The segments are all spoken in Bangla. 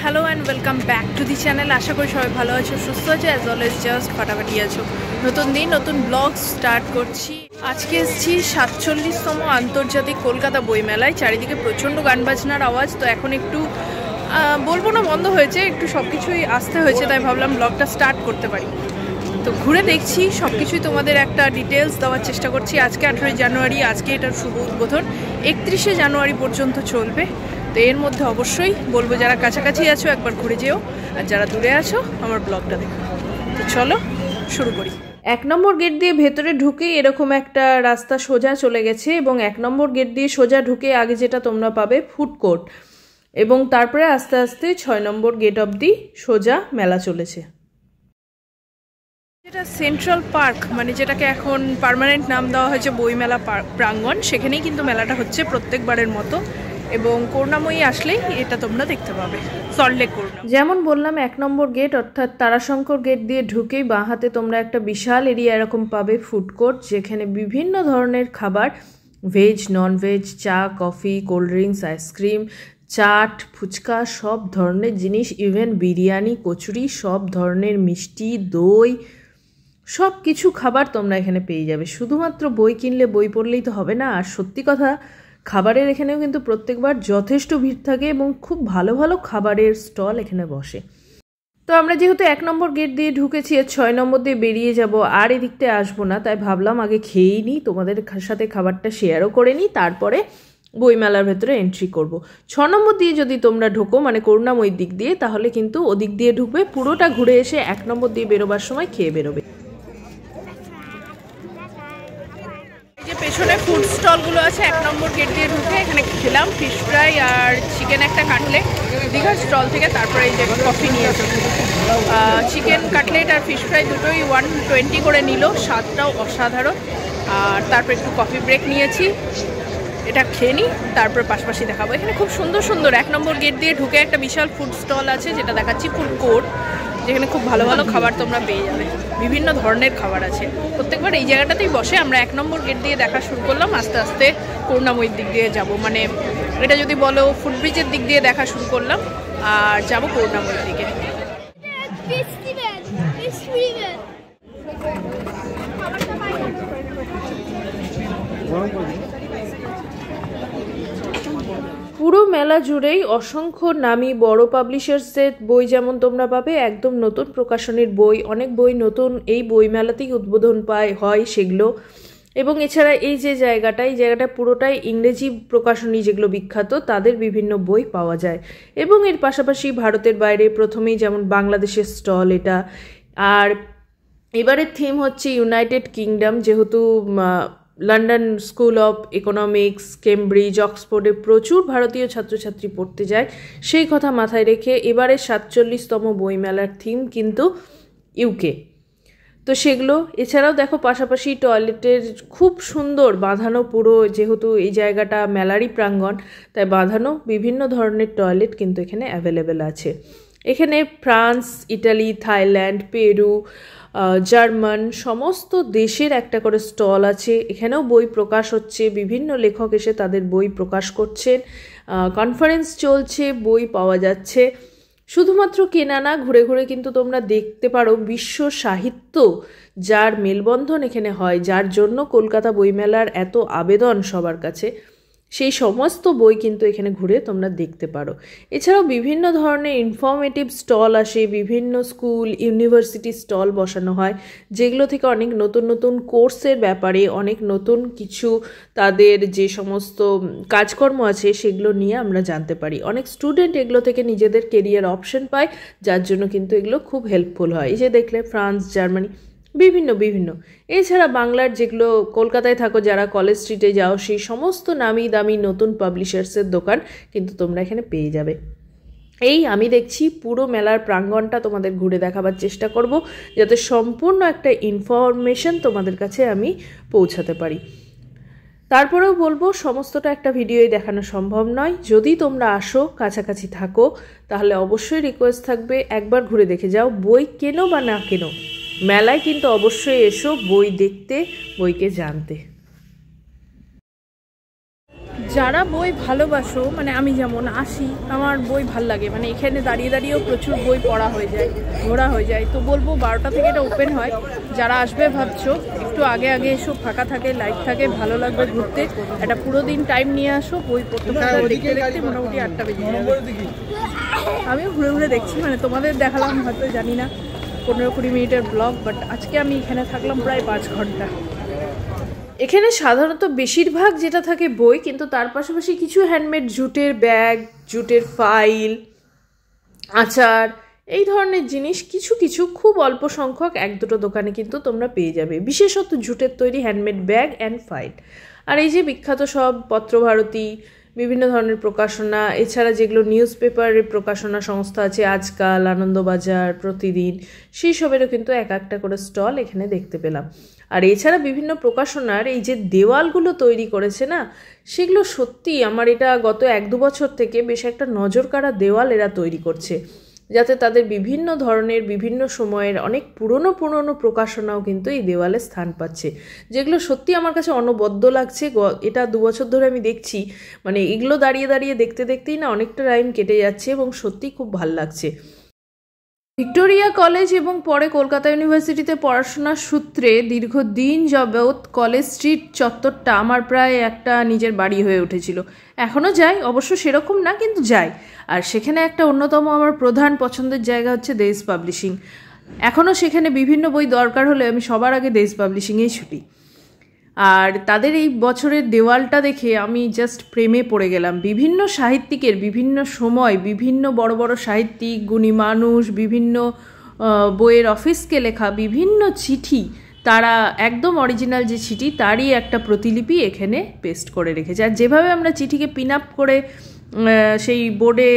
Hello and welcome back to the channel. আশা করি সবাই ভালো আছো, সুস্থ আছো, অ্যাজ অলওয়েজ জাস্ট ফাটাফাটি আছো। নতুন দিন নতুন ব্লগ স্টার্ট করছি। আজকে এসেছি 47তম আন্তর্জাতিক কলকাতা বইমেলায়। চারিদিকে প্রচণ্ড গান বাজনার আওয়াজ, তো এখন একটু বলবো না বন্ধ হয়েছে, একটু সব কিছুই আসতে হয়েছে, তাই ভাবলাম ব্লগটা স্টার্ট করতে পারি। তো ঘুরে দেখছি, সব কিছুই তোমাদের একটা ডিটেলস দেওয়ার চেষ্টা করছি। আজকে 18 জানুয়ারি, আজকে এটার শুভ উদ্বোধন 31শে জানুয়ারি পর্যন্ত চলবে। তো এর মধ্যে অবশ্যই বলবো যারা কাছাকাছি আছো একবার ঘুরে যেও, আর যারা দূরে আছো আমার ব্লগটা দেখো। তো চলো শুরু করি। 1 নম্বর গেট দিয়ে ভেতরে ঢুকেই এরকম একটা রাস্তা সোজা চলে গেছে, এবং 1 নম্বর গেট দিয়ে সোজা ঢুকে আগে যেটা তোমরা পাবে ফুড কোর্ট, এবং তারপরে আস্তে আস্তে 6 নম্বর গেট অবধি সোজা মেলা চলেছে। যেটা সেন্ট্রাল পার্ক, মানে যেটাকে এখন পার্মানেন্ট নাম দেওয়া হয়েছে বইমেলা প্রাঙ্গণ, সেখানেই কিন্তু মেলাটা হচ্ছে প্রত্যেকবারের মতো, এবং করুণাময়ী আসলেই এটা তোমরা দেখতে পাবে। সল্টলেক করুণা, যেমন বললাম 1 নম্বর গেট অর্থাৎ তারাশঙ্কর গেট দিয়ে ঢুকেই বাঁ হাতে তোমরা একটা বিশাল এরিয়া এরকম পাবে ফুড কোর্ট, যেখানে বিভিন্ন ধরনের খাবার, ভেজ নন ভেজ, চা coffee cold drinks ice cream chaat fuchka সব ধরনের জিনিস, ইভেন বিরিয়ানি কচুরি, সব ধরনের মিষ্টি দই, সব কিছু খাবার তোমরা এখানে পেয়ে যাবে। শুধুমাত্র বই কিনলে বই পড়লেই তো হবে না, আর সত্যি কথা খাবারের এখানেও কিন্তু প্রত্যেকবার যথেষ্ট ভিড় থাকে, এবং খুব ভালো ভালো খাবারের স্টল এখানে বসে। তো আমরা যেহেতু 1 নম্বর গেট দিয়ে ঢুকেছি, 6 নম্বর দিয়ে বেরিয়ে যাব, আর এদিকটায় আসবো না, তাই ভাবলাম আগে খেয়েই নিই, তোমাদের সাথে খাবারটা শেয়ারও করে নিই, তারপরে বইমেলার ভেতরে এন্ট্রি করব। 6 নম্বর দিয়ে যদি তোমরা ঢোকো, মানে করুণাময়ীর দিক দিয়ে, তাহলে কিন্তু ওদিক দিয়ে ঢুকবে, পুরোটা ঘুরে এসে 1 নম্বর দিয়ে বেরোবার সময় খেয়ে বেরোবে। যে পেছনে ফুড স্টলগুলো আছে 1 নম্বর গেট দিয়ে ঢুকে, এখানে খেলাম ফিশ ফ্রাই আর চিকেন একটা কাটলেট দীঘার স্টল থেকে, তারপরে এই যে কফি নিয়েছে। চিকেন কাটলেট আর ফিশ ফ্রাই দুটোই 120 করে নিল, স্বাদটাও অসাধারণ। আর তারপর একটু কফি ব্রেক নিয়েছি, এটা খেয়ে নিই, তারপর পাশাপাশি দেখাবো। এখানে খুব সুন্দর সুন্দর 1 নম্বর গেট দিয়ে ঢুকে একটা বিশাল ফুড স্টল আছে, যেটা দেখাচ্ছি ফুড কোর্ট, যেখানে খুব ভালো ভালো খাবার তোমরা পেয়ে যাবে। বিভিন্ন ধরনের খাবার আছে, প্রত্যেকবার এই জায়গাটাতেই বসে। আমরা 1 নম্বর গেট দিয়ে দেখা শুরু করলাম, আস্তে আস্তে করুণাময়ীর দিক দিয়ে যাব, মানে এটা যদি বলো ফুটব্রিজের দিক দিয়ে দেখা শুরু করলাম, আর যাব করুণাময়ীর দিকে। পুরো মেলা জুড়েই অসংখ্য নামী বড় পাবলিশার্সের বই যেমন তোমরা পাবে, একদম নতুন প্রকাশনীর বই, অনেক বই নতুন এই বই মেলাতেই উদ্বোধন হয় সেগুলো। এবং এছাড়া এই যে জায়গাটা, এই জায়গাটা পুরোটাই ইংরেজি প্রকাশনী যেগুলো বিখ্যাত তাদের বিভিন্ন বই পাওয়া যায়। এবং এর পাশাপাশি ভারতের বাইরে প্রথমেই যেমন বাংলাদেশের স্টল এটা, আর এবারের থিম হচ্ছে ইউনাইটেড কিংডম, যেহেতু London school of economics, Cambridge, অক্সফোর্ডে প্রচুর ভারতীয় ছাত্রছাত্রী পড়তে যায়, সেই কথা মাথায় রেখে এবারের 47তম বইমেলার থিম কিন্তু ইউকে। তো সেগুলো এছাড়াও দেখো পাশাপাশি টয়লেটের খুব সুন্দর বাঁধানো, পুরো যেহেতু এই জায়গাটা মেলারই প্রাঙ্গণ তাই বাঁধানো বিভিন্ন ধরনের টয়লেট কিন্তু এখানে অ্যাভেলেবেল আছে। এখানে France, Italy, Thailand, Peru, German সমস্ত দেশের একটা করে স্টল আছে। এখানেও বই প্রকাশ হচ্ছে, বিভিন্ন লেখক এসে তাদের বই প্রকাশ করছেন, কনফারেন্স চলছে, বই পাওয়া যাচ্ছে। শুধুমাত্র কেনা না, ঘুরে ঘুরে কিন্তু তোমরা দেখতে পারো বিশ্ব সাহিত্য যার মেলবন্ধন এখানে হয়, যার জন্য কলকাতা বইমেলার এত আবেদন সবার কাছে, সেই সমস্ত বই কিন্তু এখানে ঘুরে তোমরা দেখতে পারো। এছাড়াও বিভিন্ন ধরনের ইনফরমেটিভ স্টল আসে, বিভিন্ন স্কুল ইউনিভার্সিটি স্টল বসানো হয়, যেগুলো থেকে অনেক নতুন নতুন কোর্সের ব্যাপারে, অনেক নতুন কিছু তাদের যে সমস্ত কাজকর্ম আছে সেগুলো নিয়ে আমরা জানতে পারি। অনেক স্টুডেন্ট এগুলো থেকে নিজেদের কেরিয়ার অপশন পায়, যার জন্য কিন্তু এগুলো খুব হেল্পফুল হয়। এই যে দেখলে ফ্রান্স, জার্মানি, বিভিন্ন। এছাড়া বাংলার যেগুলো কলকাতায় থাকো যারা, কলেজ স্ট্রিটে যাও, সেই সমস্ত নামি দামি নতুন পাবলিশার্সের দোকান কিন্তু তোমরা এখানে পেয়ে যাবে। এই আমি দেখছি পুরো মেলার প্রাঙ্গণটা তোমাদের ঘুরে দেখাবার চেষ্টা করব, যাতে সম্পূর্ণ একটা ইনফরমেশন তোমাদের কাছে আমি পৌঁছাতে পারি। তারপরেও বলবো সমস্তটা একটা ভিডিওই দেখানো সম্ভব নয়, যদি তোমরা আসো কাছাকাছি থাকো তাহলে অবশ্যই রিকোয়েস্ট থাকবে একবার ঘুরে দেখে যাও। বই কেনো বা না কেনো, মেলায় কিন্তু অবশ্যই এসো বই দেখতে, বইকে জানতে। যারা বই ভালোবাসো, মানে আমি যেমন আসি, আমার বই ভাল লাগে, মানে এখানে দাঁড়িয়ে দাঁড়িয়েও প্রচুর বই পড়া হয়ে যায়, ঘোরা হয়ে যায়। তো বলবো 12টা থেকে এটা ওপেন হয়। যারা আসবে ভাবছো একটু আগে আগে এসো, ফাঁকা থাকে, লাইট থাকে, ভালো লাগবে ঘুরতে। একটা পুরো দিন টাইম নিয়ে আসো, বই পড়তে দেখতে দেখতে মোটামুটি 8টা বেজে যাবে। আমিও ঘুরে ঘুরে দেখছি, মানে তোমাদের দেখালাম হয়তো জানি না 15-20 মিনিটের ব্লগ, বাট আজকে আমি এখানে থাকলাম প্রায় 5 ঘন্টা। এখানে সাধারণত বেশিরভাগ যেটা থাকে বই, কিন্তু তার পাশাপাশি কিছু হ্যান্ডমেড জুটের ব্যাগ, জুটের ফাইল, আচার, এই ধরনের জিনিস কিছু কিছু খুব অল্প সংখ্যক 1-2 দোকানে কিন্তু তোমরা পেয়ে যাবে, বিশেষত জুটের তৈরি হ্যান্ডমেড ব্যাগ অ্যান্ড ফাইল। আর এই যে বিখ্যাত সব পত্রভারতী, বিভিন্ন ধরনের প্রকাশনা, এছাড়া যেগুলো নিউজ পেপারের প্রকাশনা সংস্থা আছে, আজকাল, আনন্দবাজার, প্রতিদিন, সেই সবেরও কিন্তু এক একটা করে স্টল এখানে দেখতে পেলাম। আর এছাড়া বিভিন্ন প্রকাশনার এই যে দেওয়ালগুলো তৈরি করেছে না, সেগুলো সত্যি আমার এটা গত 1-2 বছর থেকে বেশ একটা নজর কাড়া দেওয়াল এরা তৈরি করছে, যাতে তাদের বিভিন্ন ধরনের বিভিন্ন সময়ের অনেক পুরনো পুরনো প্রকাশনাও কিন্তু এই দেওয়ালে স্থান পাচ্ছে, যেগুলো সত্যি আমার কাছে অনবদ্য লাগছে। এটা 2 বছর ধরে আমি দেখছি, মানে এগুলো দাঁড়িয়ে দাঁড়িয়ে দেখতে দেখতেই না অনেকটা টাইম কেটে যাচ্ছে এবং সত্যি খুব ভাল লাগছে। ভিক্টোরিয়া কলেজ এবং পরে কলকাতা ইউনিভার্সিটিতে পড়াশোনার সূত্রে দীর্ঘদিন যাবৎ কলেজ স্ট্রিট চত্বরটা আমার প্রায় একটা নিজের বাড়ি হয়ে উঠেছিল। এখনও যাই, অবশ্য সেরকম না, কিন্তু যাই। আর সেখানে একটা অন্যতম আমার প্রধান পছন্দের জায়গা হচ্ছে দেশ পাবলিশিং। এখনও সেখানে বিভিন্ন বই দরকার হলে আমি সবার আগে দেশ পাবলিশিংয়েই ছুটি। আর তাদের এই বছরের দেওয়ালটা দেখে আমি জাস্ট প্রেমে পড়ে গেলাম। বিভিন্ন সাহিত্যিকের বিভিন্ন সময় বিভিন্ন বড় বড় সাহিত্যিক, গুণী মানুষ, বিভিন্ন বইয়ের অফিসকে লেখা বিভিন্ন চিঠি, তারা একদম অরিজিনাল যে চিঠি তারই একটা প্রতিলিপি এখানে পেস্ট করে রেখেছে। আর যেভাবে আমরা চিঠিকে পিন আপ করে সেই বোর্ডে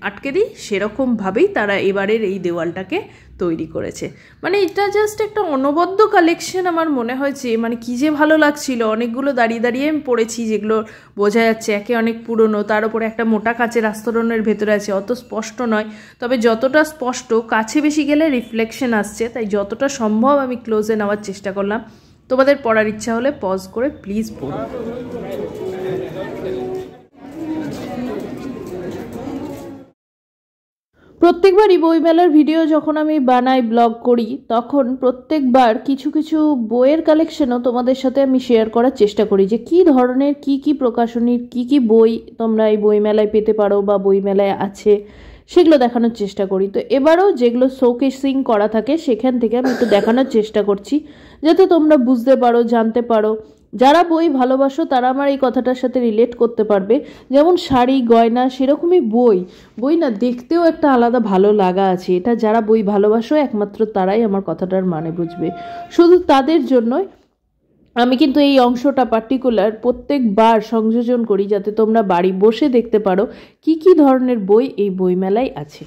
আটকে দিই, সেরকমভাবেই তারা এবারের এই দেওয়ালটাকে তৈরি করেছে। মানে এটা জাস্ট একটা অনবদ্য কালেকশন আমার মনে হয়েছে, মানে কী যে ভালো লাগছিল। অনেকগুলো দাঁড়িয়ে দাঁড়িয়ে আমি পড়েছি, যেগুলো বোঝা যাচ্ছে একে অনেক পুরনো, তার উপরে একটা মোটা কাচের আস্তরণের ভেতরে আছে, অত স্পষ্ট নয়, তবে যতটা স্পষ্ট কাছে বেশি গেলে রিফ্লেকশন আসছে, তাই যতটা সম্ভব আমি ক্লোজে নেওয়ার চেষ্টা করলাম। তোমাদের পড়ার ইচ্ছা হলে পজ করে প্লিজ পড়ো। প্রত্যেকবারই বইমেলার ভিডিও যখন আমি বানাই, ব্লগ করি, তখন প্রত্যেকবার কিছু কিছু বইয়ের কালেকশনও তোমাদের সাথে আমি শেয়ার করার চেষ্টা করি, যে কী ধরনের কী কী প্রকাশনীর কী কী বই তোমরা এই বইমেলায় পেতে পারো বা বইমেলায় আছে, সেগুলো দেখানোর চেষ্টা করি। তো এবারও যেগুলো শোকেসিং করা থাকে সেখান থেকে আমি একটু দেখানোর চেষ্টা করছি, যাতে তোমরা বুঝতে পারো, জানতে পারো। যারা বই ভালোবাসো তারা আমার এই কথাটার সাথে রিলেট করতে পারবে। যেমন শাড়ি, গয়না, সেরকমই বই না দেখতেও একটা আলাদা ভালো লাগা আছে। এটা যারা বই ভালোবাসো একমাত্র তারাই আমার কথাটার মানে বুঝবে। শুধু তাদের জন্যই আমি কিন্তু এই অংশটা পার্টিকুলার প্রত্যেকবার সংযোজন করি, যাতে তোমরা বাড়ি বসে দেখতে পারো কি কি ধরনের বই এই বইমেলায় আছে।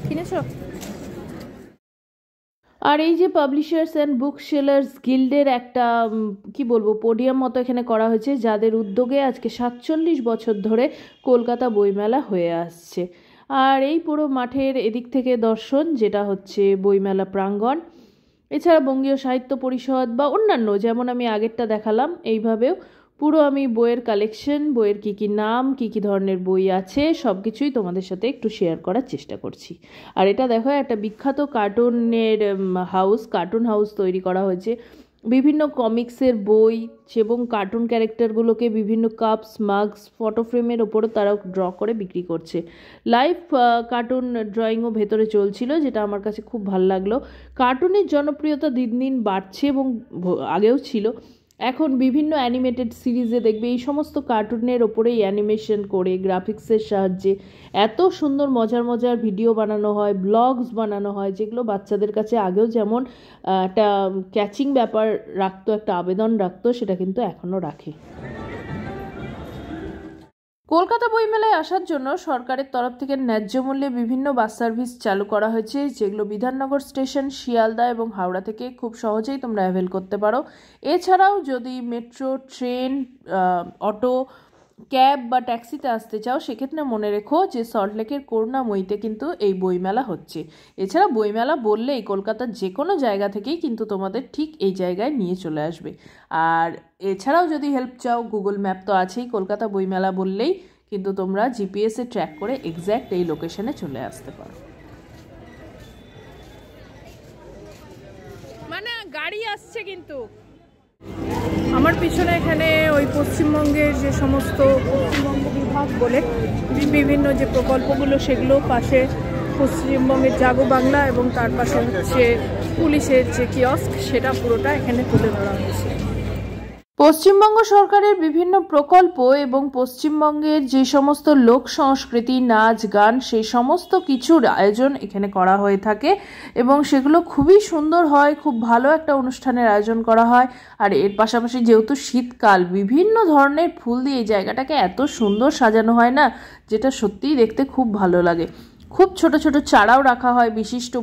কিনেছো? আর এই যে পাবলিশার্স অ্যান্ড বুক সেলার্স গিল্ডের একটা কি বলবো পোডিয়াম মতো এখানে করা হয়েছে, যাদের উদ্যোগে আজকে 47 বছর ধরে কলকাতা বইমেলা হয়ে আসছে। আর এই পুরো মাঠের এদিক থেকে দর্শন, যেটা হচ্ছে বইমেলা প্রাঙ্গণ। এছাড়া বঙ্গীয় সাহিত্য পরিষদ বা অন্যান্য, যেমন আমি আগেরটা দেখালাম, এইভাবেও পুরো আমি বইয়ের কালেকশন, বইয়ের কী কী নাম, কী কী ধরনের বই আছে, সব কিছুই তোমাদের সাথে একটু শেয়ার করার চেষ্টা করছি। আর এটা দেখো, একটা বিখ্যাত কার্টুনের কার্টুন হাউস তৈরি করা হয়েছে। বিভিন্ন কমিক্সের বই এবং কার্টুন ক্যারেক্টারগুলোকে বিভিন্ন কাপস, মাগস, ফটো ফ্রেমের ওপরও তারা ড্র করে বিক্রি করছে। লাইভ কার্টুন ড্রয়িংও ভেতরে চলছিল, যেটা আমার কাছে খুব ভালো লাগলো। কার্টুনের জনপ্রিয়তা দিন দিন বাড়ছে এবং আগেও ছিল। এখন বিভিন্ন অ্যানিমেটেড সিরিজে দেখবে এই সমস্ত কার্টুনের ওপরেই অ্যানিমেশন করে গ্রাফিক্সের সাহায্যে এত সুন্দর মজার মজার ভিডিও বানানো হয়, ব্লগস বানানো হয়, যেগুলো বাচ্চাদের কাছে আগেও যেমন একটা ক্যাচিং ব্যাপার রাখতো, একটা আবেদন রাখতো, সেটা কিন্তু এখনও রাখে। কলকাতা বইমেলায় আসার জন্য সরকারের তরফ থেকে ন্যায্য মূল্যে বিভিন্ন বাস সার্ভিস চালু করা হয়েছে, যেগুলো বিধাননগর স্টেশন, শিয়ালদা এবং হাওড়া থেকে খুব সহজেই তোমরা অ্যাভেল করতে পারো। এছাড়াও যদি মেট্রো, ট্রেন, অটো, ক্যাব বা ট্যাক্সিতে আসতে চাও সেক্ষেত্রে মনে রেখো যে সল্টলেকের করুণাময়ীতে কিন্তু এই বইমেলা হচ্ছে। এছাড়া বইমেলা বললেই কলকাতার যে কোনো জায়গা থেকেই কিন্তু তোমাদের ঠিক এই জায়গায় নিয়ে চলে আসবে। আর এছাড়াও যদি হেল্প চাও, গুগল ম্যাপ তো আছেই, কলকাতা বইমেলা বললেই কিন্তু তোমরা জিপিএসে ট্র্যাক করে এক্স্যাক্ট এই লোকেশনে চলে আসতে পারো। মানে গাড়ি আসছে কিন্তু আমার পিছনে। এখানে ওই পশ্চিমবঙ্গের যে সমস্ত পশ্চিমবঙ্গ বিভাগ বলে বিভিন্ন যে প্রকল্পগুলো সেগুলো পাশে পশ্চিমবঙ্গের জাগো বাংলা এবং তার পাশে হচ্ছে পুলিশের যে কিয়স্ক সেটা পুরোটা এখানে তুলে ধরা হয়েছে। পশ্চিমবঙ্গ সরকারের বিভিন্ন প্রকল্প এবং পশ্চিমবঙ্গের যে সমস্ত লোক সংস্কৃতি, নাচ গান, সেই সমস্ত কিছুর আয়োজন এখানে করা হয়ে থাকে এবং সেগুলো খুবই সুন্দর হয়। খুব ভালো একটা অনুষ্ঠানের আয়োজন করা হয়। আর এর পাশাপাশি যেহেতু শীতকাল, বিভিন্ন ধরনের ফুল দিয়ে এই জায়গাটাকে এত সুন্দর সাজানো হয় না, যেটা সত্যিই দেখতে খুব ভালো লাগে। খুব ছোট ছোট চারাও রাখা হয়, বিশিষ্ট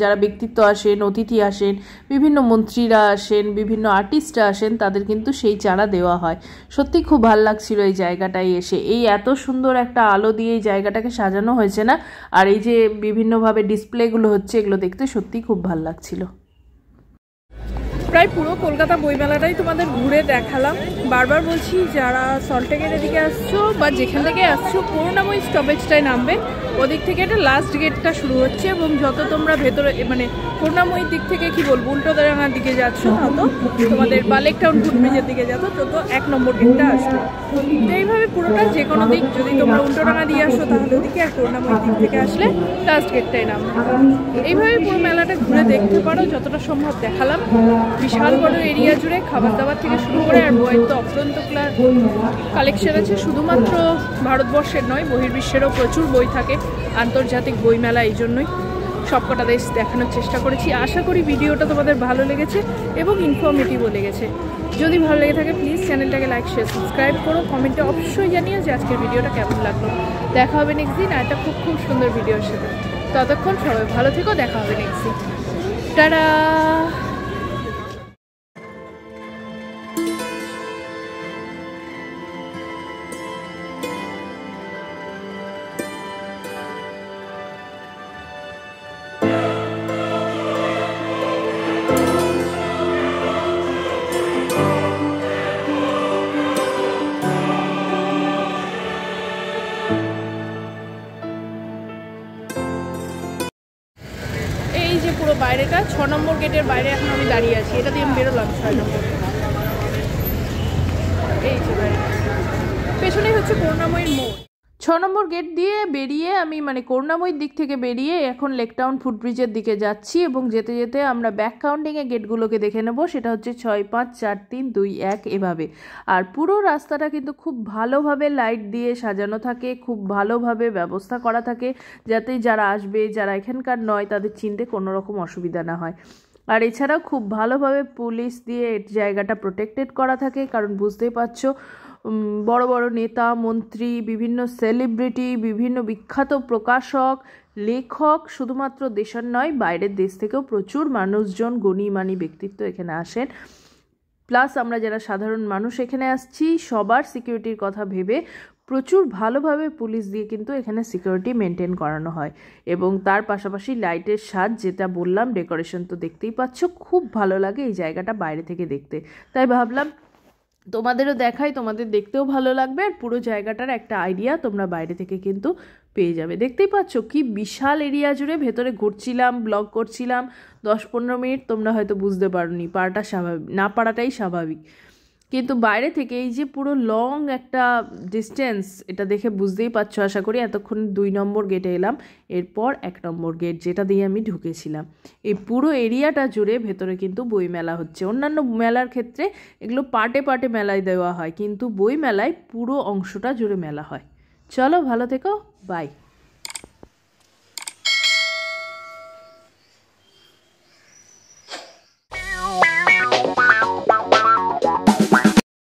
যারা ব্যক্তিত্ব আসেন, অতিথি আসেন, বিভিন্ন মন্ত্রীরা আসেন, বিভিন্ন আর্টিস্টরা আসেন, তাদের কিন্তু সেই চারা দেওয়া হয়। সত্যি খুব ভালো লাগছিল এই জায়গাটায় এসে। এই এত সুন্দর একটা আলো দিয়ে এই জায়গাটাকে সাজানো হয়েছে না, আর এই যে বিভিন্নভাবে ডিসপ্লেগুলো হচ্ছে, এগুলো দেখতে সত্যিই খুব ভালো লাগছিল। প্রায় পুরো কলকাতা বইমেলাটাই তোমাদের ঘুরে দেখালাম। বারবার বলছি, যারা সল্টলেকের এদিকে আসছো বা যেখান থেকে আসছো, করুণাময়ী স্টপেজটায় নামবে। ওদিক থেকে একটা লাস্ট গেটটা শুরু হচ্ছে এবং যত তোমরা ভেতরে মানে করুণাময়ীর দিক থেকে কি বলবো উল্টোডাঙার দিকে যাচ্ছ, তত তোমাদের বা লেক টাউন ফুটব্রিজের দিকে যাচ্ছ, তত 1 নম্বর গেটটা আসবে। তো এইভাবে পুরোটা যে কোনো দিক, যদি তোমরা উল্টোডাঙা দিয়ে আসো তাহলে ওদিকে, আর করুণাময়ীর দিক থেকে আসলে লাস্ট গেটটাই নামবে। এইভাবে পুরো মেলাটা ঘুরে দেখতে পারো, যতটা সম্ভব দেখালাম। বিশাল বড় এরিয়া জুড়ে খাবার দাবার থেকে শুরু করে, আর বইয়ের তো অফুরন্ত কালেকশন আছে। শুধুমাত্র ভারতবর্ষের নয়, বহির্বিশ্বেরও প্রচুর বই থাকে। আন্তর্জাতিক বইমেলা, এই জন্যই সবকটা দেশ দেখানোর চেষ্টা করেছি। আশা করি ভিডিওটা তোমাদের ভালো লেগেছে এবং ইনফরমেটিভও লেগেছে। যদি ভালো লেগে থাকে প্লিজ চ্যানেলটাকে লাইক, শেয়ার, সাবস্ক্রাইব করো। কমেন্টে অবশ্যই জানিও যে আজকের ভিডিওটা কেমন লাগলো। দেখা হবে নেক্সট দিন আর একটা খুব খুব সুন্দর ভিডিওর সাথে। ততক্ষণ সবাই ভালো থেকো, দেখা হবে নেক্সট দিন। টাটা। এই যে পুরো বাইরেটা 6 নম্বর গেটের বাইরে এখন আমি দাঁড়িয়ে আছি। এটা দিয়ে আমি বেরোলাম 6 নম্বর। এই যে বাইরে পেছনেই হচ্ছে করুণাময়ীর মোড়। 6 নম্বর গেট দিয়ে বেরিয়ে আমি মানে করুণাময়ীর দিক থেকে বেরিয়ে এখন লেক টাউন ফুটব্রিজের দিকে যাচ্ছি এবং যেতে যেতে আমরা ব্যাক কাউন্টিংয়ে গেটগুলোকে দেখে নেব। সেটা হচ্ছে 6, 5, 4, 3, 2, 1 এভাবে। আর পুরো রাস্তাটা কিন্তু খুব ভালোভাবে লাইট দিয়ে সাজানো থাকে, খুব ভালোভাবে ব্যবস্থা করা থাকে, যাতে যারা আসবে, যারা এখানকার নয়, তাদের চিনতে কোনো রকম অসুবিধা না হয়। আর এছাড়াও খুব ভালোভাবে পুলিশ দিয়ে জায়গাটা প্রোটেক্টেড করা থাকে, কারণ বুঝতেই পারছো বড় বড় নেতা, মন্ত্রী, বিভিন্ন সেলিব্রিটি, বিভিন্ন বিখ্যাত প্রকাশক, লেখক, শুধুমাত্র দেশের নয় বাইরের দেশ থেকেও প্রচুর মানুষজন, গণিমানি ব্যক্তিত্ব এখানে আসেন। প্লাস আমরা যারা সাধারণ মানুষ এখানে আসছি, সবার সিকিউরিটির কথা ভেবে প্রচুর ভালোভাবে পুলিশ দিয়ে কিন্তু এখানে সিকিউরিটি মেনটেন করানো হয়। এবং তার পাশাপাশি লাইটের সাজ, যেটা বললাম, ডেকোরেশন তো দেখতেই পাচ্ছ, খুব ভালো লাগে এই জায়গাটা বাইরে থেকে দেখতে। তাই ভাবলাম তোমাদেরও দেখাই, তোমাদের দেখতেও ভালো লাগবে, আর পুরো জায়গাটার একটা আইডিয়া তোমরা বাইরে থেকে কিন্তু পেয়ে যাবে। দেখতেই পাচ্ছ কি বিশাল এরিয়া জুড়ে ভেতরে ঘুরছিলাম, ব্লগ করছিলাম। 10-15 মিনিট তোমরা হয়তো বুঝতে পারোনি, পারাটা স্বাভাবিক, না পারাটাই স্বাভাবিক। কিন্তু বাইরে থেকে এই যে পুরো লং একটা ডিস্টেন্স, এটা দেখে বুঝতেই পারছো আশা করি। এতক্ষণ 2 নম্বর গেটে এলাম, এরপর 1 নম্বর গেট, যেটা দিয়ে আমি ঢুকেছিলাম। এই পুরো এরিয়াটা জুড়ে ভেতরে কিন্তু বই মেলা হচ্ছে। অন্যান্য মেলার ক্ষেত্রে এগুলো পার্টে পার্টে মেলায় দেওয়া হয়, কিন্তু বই মেলায় পুরো অংশটা জুড়ে মেলা হয়। চলো ভালো থেকো, বাই।